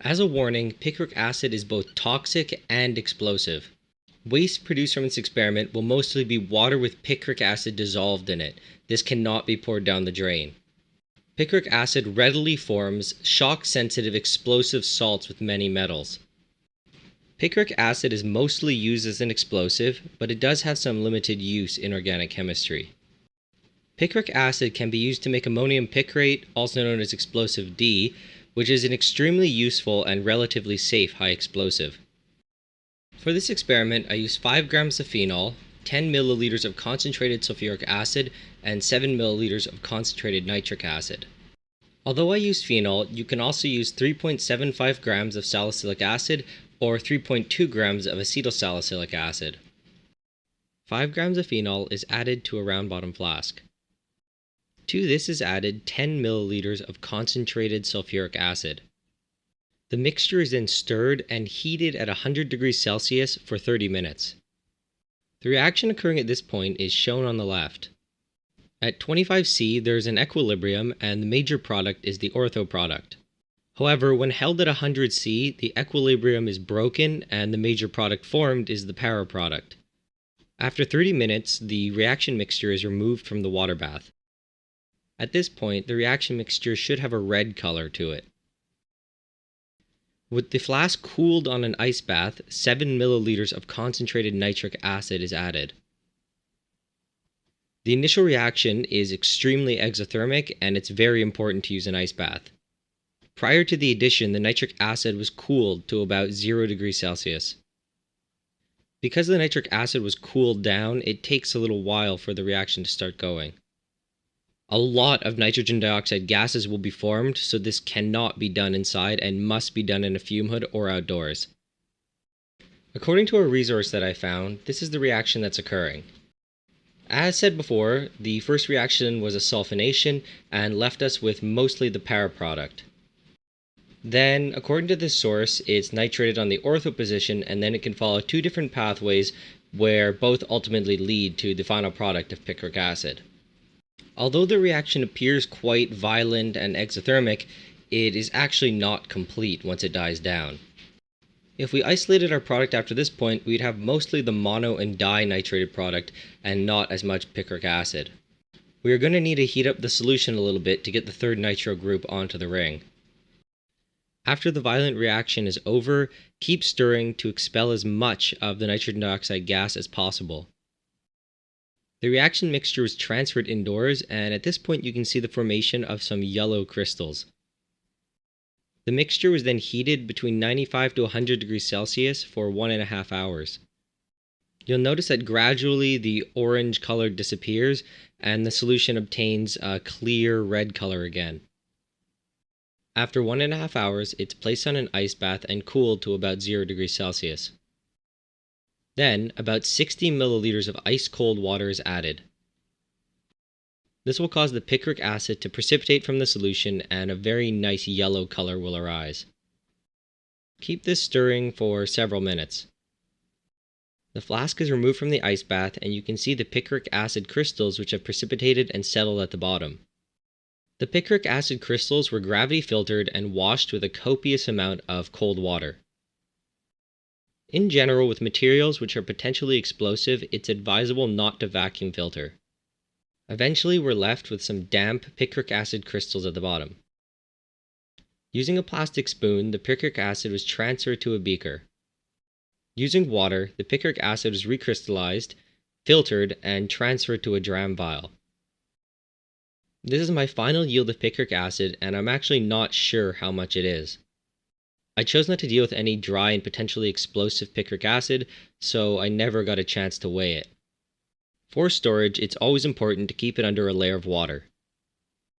As a warning, picric acid is both toxic and explosive. Waste produced from this experiment will mostly be water with picric acid dissolved in it. This cannot be poured down the drain. Picric acid readily forms shock-sensitive explosive salts with many metals. Picric acid is mostly used as an explosive, but it does have some limited use in organic chemistry. Picric acid can be used to make ammonium picrate, also known as explosive D, which is an extremely useful and relatively safe high explosive. For this experiment, I used 5 grams of phenol, 10 milliliters of concentrated sulfuric acid, and 7 milliliters of concentrated nitric acid. Although I used phenol, you can also use 3.75 grams of salicylic acid or 3.2 grams of acetylsalicylic acid. 5 grams of phenol is added to a round bottom flask. To this is added 10 milliliters of concentrated sulfuric acid. The mixture is then stirred and heated at 100 degrees Celsius for 30 minutes. The reaction occurring at this point is shown on the left. At 25C, there is an equilibrium and the major product is the ortho product. However, when held at 100C, the equilibrium is broken and the major product formed is the para product. After 30 minutes, the reaction mixture is removed from the water bath. At this point, the reaction mixture should have a red color to it. With the flask cooled on an ice bath, 7 milliliters of concentrated nitric acid is added. The initial reaction is extremely exothermic and it's very important to use an ice bath. Prior to the addition, the nitric acid was cooled to about 0 degrees Celsius. Because the nitric acid was cooled down, it takes a little while for the reaction to start going. A lot of nitrogen dioxide gases will be formed, so this cannot be done inside and must be done in a fume hood or outdoors. According to a resource that I found, this is the reaction that's occurring. As said before, the first reaction was a sulfonation and left us with mostly the para product. Then, according to this source, it's nitrated on the ortho position and then it can follow 2 different pathways where both ultimately lead to the final product of picric acid. Although the reaction appears quite violent and exothermic, it is actually not complete once it dies down. If we isolated our product after this point, we'd have mostly the mono and dinitrated product and not as much picric acid. We are going to need to heat up the solution a little bit to get the third nitro group onto the ring. After the violent reaction is over, keep stirring to expel as much of the nitrogen dioxide gas as possible. The reaction mixture is transferred indoors, and at this point you can see the formation of some yellow crystals. The mixture was then heated between 95 to 100 degrees Celsius for 1.5 hours. You'll notice that gradually the orange color disappears and the solution obtains a clear red color again. After 1.5 hours, it's placed on an ice bath and cooled to about 0 degrees Celsius. Then, about 60 milliliters of ice-cold water is added. This will cause the picric acid to precipitate from the solution and a very nice yellow color will arise. Keep this stirring for several minutes. The flask is removed from the ice bath and you can see the picric acid crystals which have precipitated and settled at the bottom. The picric acid crystals were gravity filtered and washed with a copious amount of cold water. In general, with materials which are potentially explosive, it's advisable not to vacuum filter. Eventually, we're left with some damp picric acid crystals at the bottom. Using a plastic spoon, the picric acid was transferred to a beaker. Using water, the picric acid was recrystallized, filtered, and transferred to a dram vial. This is my final yield of picric acid, and I'm actually not sure how much it is. I chose not to deal with any dry and potentially explosive picric acid, so I never got a chance to weigh it. For storage, it's always important to keep it under a layer of water.